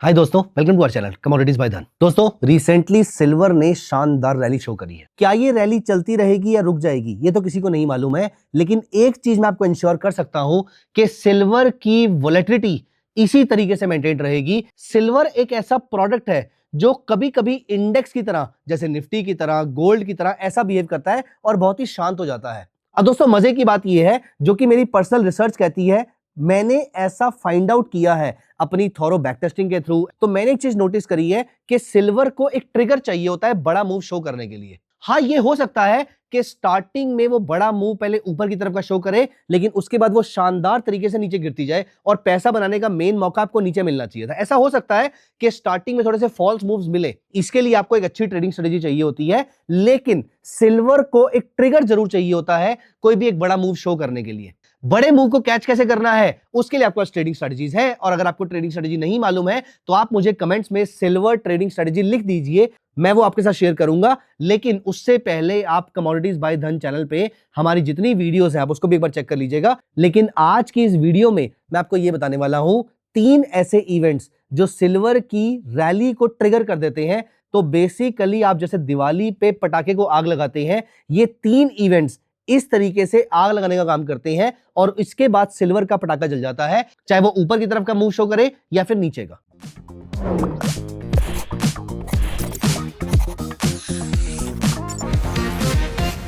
हाय दोस्तों, welcome to our channel commodities by Dhan. दोस्तों, recently silver ने शानदार रैली शो करी है। क्या ये रैली चलती रहेगी या रुक जाएगी, ये तो किसी को नहीं मालूम है, लेकिन एक चीज मैं आपको इंश्योर कर सकता हूं कि सिल्वर की वोलेटिलिटी इसी तरीके से मेंटेन रहेगी। सिल्वर एक ऐसा प्रोडक्ट है जो कभी कभी इंडेक्स की तरह, जैसे निफ्टी की तरह, गोल्ड की तरह ऐसा बिहेव करता है और बहुत ही शांत हो जाता है। अब दोस्तों, मजे की बात यह है, जो कि मेरी पर्सनल रिसर्च कहती है, मैंने ऐसा फाइंड आउट किया है अपनी थॉरो बैक टेस्टिंग के थ्रू। तो मैंने एक चीज नोटिस करी है कि सिल्वर को एक ट्रिगर चाहिए होता है बड़ा मूव शो करने के लिए। हाँ, ये हो सकता है कि स्टार्टिंग में वो बड़ा मूव पहले ऊपर की तरफ का शो करे, लेकिन उसके बाद वो शानदार तरीके से नीचे गिरती जाए और पैसा बनाने का मेन मौका आपको नीचे मिलना चाहिए था। ऐसा हो सकता है कि स्टार्टिंग में थोड़े से फॉल्स मूव्स मिले, इसके लिए आपको एक अच्छी ट्रेडिंग स्ट्रेटेजी चाहिए होती है, लेकिन सिल्वर को एक ट्रिगर जरूर चाहिए होता है कोई भी एक बड़ा मूव शो करने के लिए। बड़े मूव को कैच कैसे करना है, उसके लिए आपके पास ट्रेडिंग स्ट्रेटजीज है। और अगर आपको ट्रेडिंग स्ट्रेटजी नहीं मालूम है तो आप मुझे कमेंट्स में सिल्वर ट्रेडिंग स्ट्रेटजी लिख दीजिए, मैं वो आपके साथ शेयर करूंगा। लेकिन उससे पहले आप कमोडिटीज बाय धन चैनल पे हमारी जितनी वीडियोस हैं आप उसको भी एक बार चेक कर लीजिएगा। लेकिन आज की इस वीडियो में मैं आपको ये बताने वाला हूं 3 ऐसे इवेंट्स जो सिल्वर की रैली को ट्रिगर कर देते हैं। तो बेसिकली आप जैसे दिवाली पे पटाखे को आग लगाते हैं, ये 3 इवेंट्स इस तरीके से आग लगाने का काम करते हैं और इसके बाद सिल्वर का पटाखा जल जाता है, चाहे वो ऊपर की तरफ का मूव शो करे या फिर नीचे का।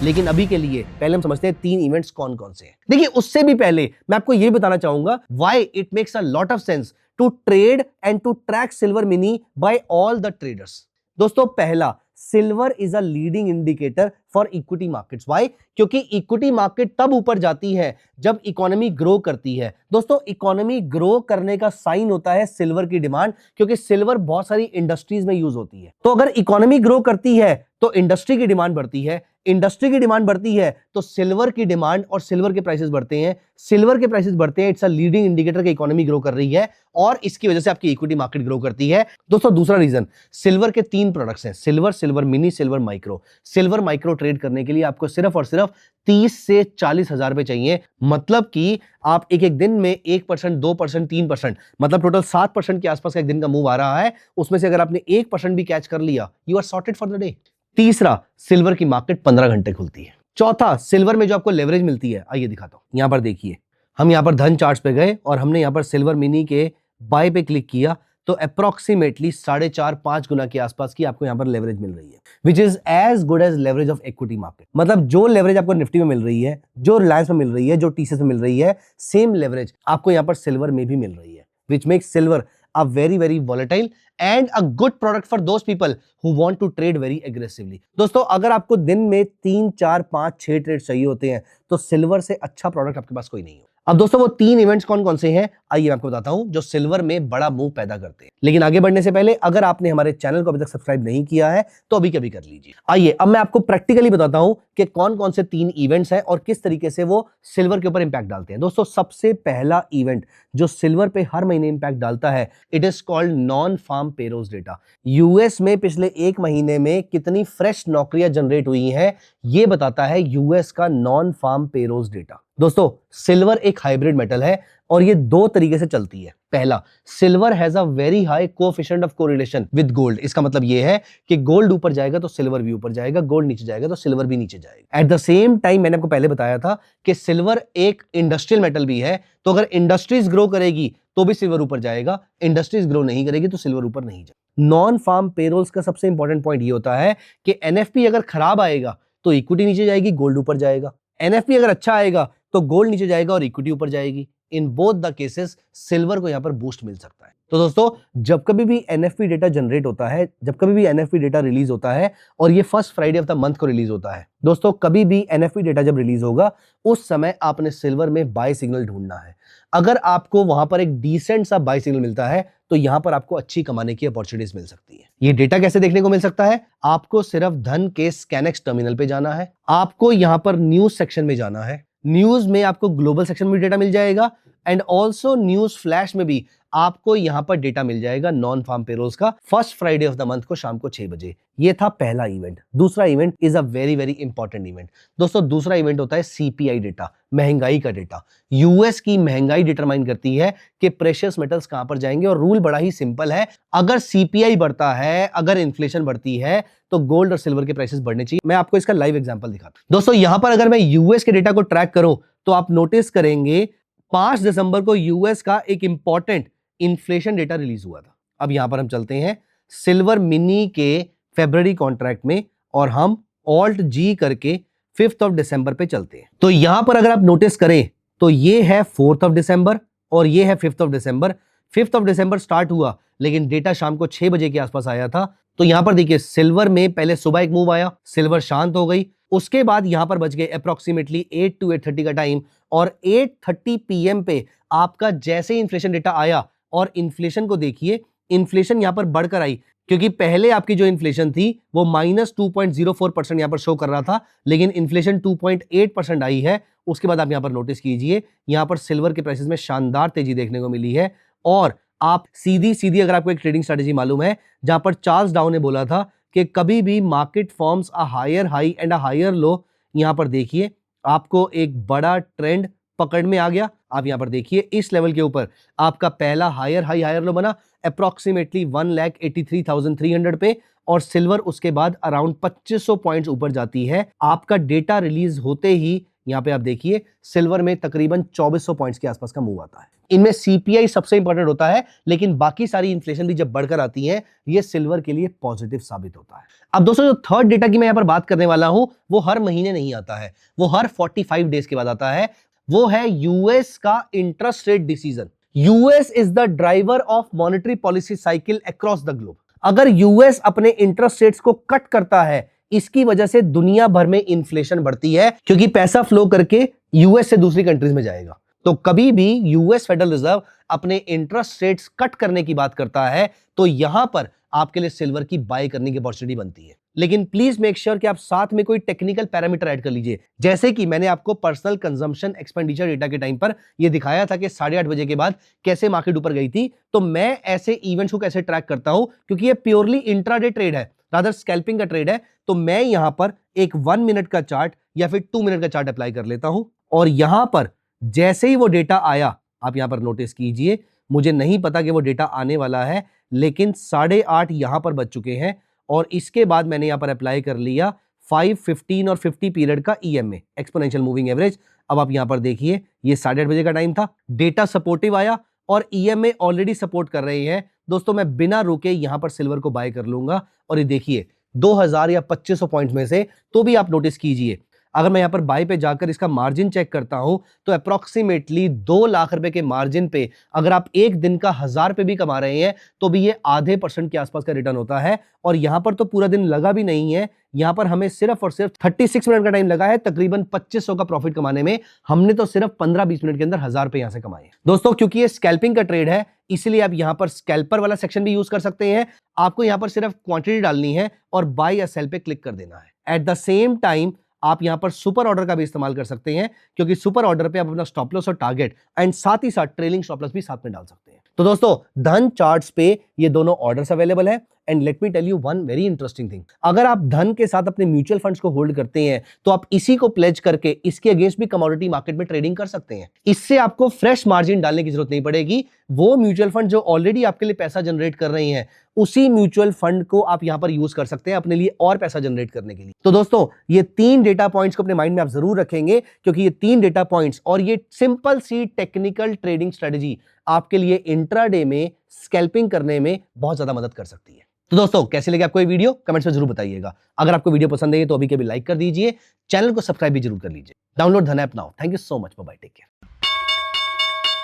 लेकिन अभी के लिए पहले हम समझते हैं 3 इवेंट्स कौन कौन से हैं। देखिए, उससे भी पहले मैं आपको यह बताना चाहूंगा why it makes a lot of sense to trade and to track silver mini by all the traders. दोस्तों, पहला, silver is a leading indicator for equity markets. Why? क्योंकि इक्विटी मार्केट तब ऊपर जाती है जब इकोनॉमी ग्रो करती है। दोस्तों, इकोनॉमी ग्रो करने का साइन होता है सिल्वर की डिमांड, क्योंकि सिल्वर बहुत सारी इंडस्ट्रीज में यूज होती है। तो अगर इकोनॉमी ग्रो करती है तो इंडस्ट्री की डिमांड बढ़ती है, इंडस्ट्री की डिमांड बढ़ती है तो सिल्वर की डिमांड और सिल्वर के प्राइसेस बढ़ते हैं। सिल्वर के प्राइसेस बढ़ते हैं, इट्स अ लीडिंग इंडिकेटर कि इकोनॉमी ग्रो कर रही है और इसकी वजह से आपकी इक्विटी मार्केट ग्रो करती है। दोस्तों, दूसरा रीजन, सिल्वर के 3 प्रोडक्ट्स हैं, silver, silver mini, silver micro. Silver micro trade करने के लिए आपको सिर्फ और सिर्फ 30 से 40 हजार रुपए चाहिए। मतलब कि आप एक एक दिन में 1%, 2%, 3%, मतलब टोटल 7% के आसपास का एक दिन का मूव आ रहा है। उसमें से अगर आपने 1% भी कैच कर लिया, you are sorted for the day. तीसरा, सिल्वर की मार्केट 15 घंटे खुलती है। चौथा, सिल्वर में जो आपको लेवरेज मिलती है, आइए दिखाता हूं। यहां पर देखिए, हम यहां पर धन चार्ट्स पे गए और हमने यहां पर सिल्वर मिनी के बाय पे क्लिक किया तो अप्रोक्सीमेटली 4.5-5 गुना के आसपास की आपको यहां पर लेवरेज मिल रही है, which is as good as leverage of equity market. मतलब जो लेवरेज आपको निफ्टी में मिल रही है, जो रिलायंस में मिल रही है, जो टीसीएस में मिल रही है, सेम लेवरेज आपको यहां पर सिल्वर में भी मिल रही है, which makes silver a very volatile and a good product for those people who want to trade very aggressively। दोस्तों, अगर आपको दिन में 3, 4, 5, 6 ट्रेड चाहिए होते हैं तो सिल्वर से अच्छा प्रोडक्ट आपके पास कोई नहीं हो। अब दोस्तों, वो 3 इवेंट्स कौन कौन से हैं, आइए मैं आपको बताता हूं जो सिल्वर में बड़ा मूव पैदा करते हैं। लेकिन आगे बढ़ने से पहले अगर आपने हमारे चैनल को अभी तक सब्सक्राइब नहीं किया है तो अभी कभी कर लीजिए। आइए अब मैं आपको प्रैक्टिकली बताता हूं कि कौन कौन से 3 इवेंट्स हैं और किस तरीके से वो सिल्वर के ऊपर इंपैक्ट डालते हैं। दोस्तों, सबसे पहला इवेंट जो सिल्वर पे हर महीने इंपैक्ट डालता है, it is called non farm payrolls data. US में पिछले 1 महीने में कितनी फ्रेश नौकरियां जनरेट हुई हैं, ये बताता है यूएस का नॉन फार्म पेरोल्स डेटा। दोस्तों, सिल्वर एक हाइब्रिड मेटल है और ये 2 तरीके से चलती है। पहला, silver has a very high coefficient of correlation with gold. इसका मतलब ये है कि गोल्ड ऊपर जाएगा तो सिल्वर भी ऊपर जाएगा, गोल्ड नीचे जाएगा तो सिल्वर भी नीचे जाएगा। एट द सेम टाइम, मैंने आपको पहले बताया था कि सिल्वर एक इंडस्ट्रियल मेटल भी है, तो अगर इंडस्ट्रीज ग्रो करेगी तो भी सिल्वर ऊपर जाएगा, इंडस्ट्रीज ग्रो नहीं करेगी तो सिल्वर ऊपर नहीं जाएगा। नॉन फार्म पेरोल्स का सबसे इंपॉर्टेंट पॉइंट ये होता है कि एनएफपी अगर खराब आएगा तो इक्विटी नीचे जाएगी, गोल्ड ऊपर जाएगा। एनएफपी अगर अच्छा आएगा तो गोल्ड नीचे जाएगा और इक्विटी ऊपर जाएगी। In both the cases silver को यहां पर बूस्ट मिल सकता है। तो दोस्तों, जब कभी भी एनएफपी डेटा जनरेट होता है, जब कभी भी एनएफपी डेटा रिलीज होता है और ये first Friday of the month को रिलीज होता है, दोस्तों कभी भी एनएफपी डेटा जब रिलीज होगा उस समय आपने सिल्वर में बाय सिग्नल ढूंढना है। अगर आपको वहां पर एक डिसेंट सा बाय सिग्नल मिलता है तो यहां पर आपको अच्छी कमाने की अपॉर्चुनिटीज मिल सकती है। ये डेटा कैसे देखने को मिल सकता है? आपको सिर्फ धन के स्कैनेक्स टर्मिनल पे जाना है, आपको यहां पर न्यूज सेक्शन में जाना है। न्यूज में आपको ग्लोबल सेक्शन में डेटा मिल जाएगा, एंड ऑल्सो न्यूज फ्लैश में भी आपको यहां पर डेटा मिल जाएगा नॉन फार्म पेरोल्स का first Friday of the month को शाम को 6 बजे। ये था पहला इवेंट। दूसरा event is a very very important event. दोस्तों दूसरा इवेंट होता है सीपीआई डेटा, महंगाई का डेटा। यूएस की महंगाई डिटरमाइन करती है कि प्रेशियस मेटल्स कहां पर जाएंगे, और रूल बड़ा ही सिंपल है, अगर सीपीआई बढ़ता है, अगर इन्फ्लेशन बढ़ती है, तो गोल्ड और सिल्वर के प्राइसेस बढ़ने चाहिए। मैं आपको इसका लाइव एग्जांपल दिखाता हूं। दोस्तों यहां पर अगर मैं यूएस के डेटा को ट्रैक करूं तो आप नोटिस करेंगे 5 दिसंबर को यूएस का एक इंपॉर्टेंट इन्फ्लेशन डेटा रिलीज हुआ था। अब यहां पर हम चलते हैं सिल्वर मिनी के फरवरी कॉन्ट्रैक्ट में, और हम ऑल्ट जी करके 5th ऑफ दिसंबर पे चलते हैं। तो यहां पर अगर आप नोटिस करें तो ये है 4th ऑफ दिसंबर और ये है 5th of December. 5th of December start हुआ, लेकिन डेटा शाम को 6 बजे के आसपास आया था। तो यहां पर देखिए सिल्वर में पहले सुबह एक मूव आया, सिल्वर शांत हो गई, उसके बाद यहां पर बच गए अप्रोक्सीमेटली 8 to 8:30 का टाइम, और 8:30 PM पे आपका जैसे ही इन्फ्लेशन डेटा आया, और इन्फ्लेशन को देखिए, इन्फ्लेशन यहां पर बढ़कर आई, क्योंकि पहले आपकी जो इन्फ्लेशन थी वो -2.04% यहां पर शो कर रहा था, लेकिन इन्फ्लेशन 2.8% आई है। उसके बाद आप यहां पर नोटिस कीजिए, यहां पर सिल्वर के प्राइसेस में शानदार तेजी देखने को मिली है। और आप सीधी अगर आपको एक ट्रेडिंग स्ट्रेटेजी मालूम है, जहां पर चार्ल्स डाउ ने बोला था कि कभी भी market forms a higher high and a higher low, यहां पर देखिए आपको एक बड़ा ट्रेंड पकड़ में आ गया। आप यहां पर देखिए इस लेवल के ऊपर आपका पहला हायर हाई हायर लो बना अप्रोक्सीमेटली 1,83,300 पे, और सिल्वर उसके बाद अराउंड 2500 पॉइंट्स ऊपर जाती है। आपका डेटा रिलीज होते ही यहां पे आप देखिए सिल्वर में तकरीबन 2400 पॉइंट्स के आसपास का मूव आता है। इनमें सीपीआई सबसे इंपॉर्टेंट होता है, लेकिन बाकी सारी इन्फ्लेशन भी जब बढ़कर आती है, ये सिल्वर के लिए पॉजिटिव साबित होता है। अब दोस्तों जो थर्ड डेटा की मैं यहां पर बात करने वाला हूं, वो हर महीने नहीं आता है, वो हर 45 डेज के बाद आता है। वो है यूएस का interest rate decision. US is the driver of monetary policy cycle across the globe. अगर यूएस अपने इंटरेस्ट रेट्स को कट करता है, इसकी वजह से दुनिया भर में इन्फ्लेशन बढ़ती है, क्योंकि पैसा फ्लो करके यूएस से दूसरी कंट्रीज में जाएगा। तो कभी भी यूएस फेडरल रिजर्व अपने इंटरेस्ट रेट्स कट करने की बात करता है, तो यहां पर आपके लिए सिल्वर की बाय करने की अपॉर्चुनिटी बनती है। लेकिन प्लीज मेक श्योर कि आप साथ में कोई टेक्निकल पैरामीटर ऐड कर लीजिए, जैसे कि मैंने आपको पर्सनल कंजम्पशन एक्सपेंडिचर डेटा के टाइम पर यह दिखाया था कि 8:30 बजे के बाद कैसे मार्केट ऊपर गई थी। तो मैं ऐसे इवेंट्स को कैसे ट्रैक करता हूं, क्योंकि ये प्योरली इंट्राडे ट्रेड है, रादर स्कैल्पिंग का ट्रेड है। तो मैं यहां पर एक 1 मिनट का चार्ट या फिर 2 मिनट का चार्ट अप्लाई कर लेता हूं, और यहां पर जैसे ही वो डेटा आया, आप यहां पर नोटिस कीजिए, मुझे नहीं पता कि वो डेटा आने वाला है, लेकिन 8:30 यहां पर बज चुके हैं, और इसके बाद मैंने यहां पर अप्लाई कर लिया 5, 15 और 50 पीरियड का EMA, एक्सपोनेंशियल मूविंग एवरेज। अब आप यहां पर देखिए, ये 8:30 बजे का टाइम था, डेटा सपोर्टिव आया और EMA ऑलरेडी सपोर्ट कर रहे हैं। दोस्तों मैं बिना रुके यहां पर सिल्वर को बाय कर लूंगा, और ये देखिए 2000 या 2500 पॉइंट्स में से, तो भी आप नोटिस कीजिए, अगर मैं यहां पर बाय पे जाकर इसका मार्जिन चेक करता हूं, तो अप्रोक्सीमेटली 2 लाख रुपए के मार्जिन पे अगर आप एक दिन का 1000 रुपए भी कमा रहे हैं, तो भी ये आधे % के आसपास का रिटर्न होता है। और यहां पर तो पूरा दिन लगा भी नहीं है, यहां पर हमें सिर्फ और सिर्फ 36 मिनट का टाइम लगा है तकरीबन 2500 का प्रॉफिट कमाने में। हमने तो सिर्फ 15-20 मिनट के अंदर 1000 रुपए यहां से कमाए। दोस्तों क्योंकि ये स्कैल्पिंग का ट्रेड है, इसलिए आप यहां पर स्कैल्पर वाला सेक्शन भी यूज कर सकते हैं। आपको यहां पर सिर्फ क्वांटिटी डालनी है और बाय या सेल पे क्लिक कर देना है। एट द सेम टाइम आप यहां पर सुपर ऑर्डर का भी इस्तेमाल कर सकते हैं, क्योंकि सुपर ऑर्डर पे आप अपना स्टॉप लॉस और टारगेट एंड साथ ही साथ ट्रेलिंग स्टॉप लॉस भी साथ में डाल सकते हैं। तो दोस्तों धन चार्ट्स पे ये दोनों ऑर्डर्स अवेलेबल है। And let me tell you one very interesting thing, अगर आप धन के साथ अपने म्यूचुअल फंड्स को होल्ड करते हैं, तो आप इसी को प्लेज करके इसके अगेंस्ट भी कमोडिटी मार्केट में ट्रेडिंग कर सकते हैं। इससे आपको फ्रेश मार्जिन डालने की जरूरत नहीं पड़ेगी। वो म्यूचुअल फंड जो ऑलरेडी आपके लिए पैसा जनरेट कर रहे हैं, उसी म्यूचुअल फंड को आप यहां पर यूज कर सकते हैं अपने लिए और पैसा जनरेट करने के लिए। तो दोस्तों ये 3 डेटा पॉइंट्स को अपने माइंड में आप जरूर रखेंगे, क्योंकि ये 3 डेटा पॉइंट्स और ये सिंपल सी टेक्निकल ट्रेडिंग स्ट्रेटेजी आपके लिए इंट्राडे में स्कैल्पिंग करने में बहुत ज्यादा मदद कर सकती है। तो दोस्तों कैसे लगे आपको ये वीडियो, कमेंट्स में जरूर बताइएगा। अगर आपको वीडियो पसंद है तो अभी के भी लाइक कर दीजिए, चैनल को सब्सक्राइब भी जरूर कर लीजिए। Download Dhan app now. Thank you so much, bye bye, take care.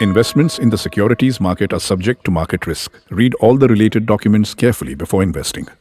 Investments in the securities market are subject to market risk. Read all the related documents carefully before investing.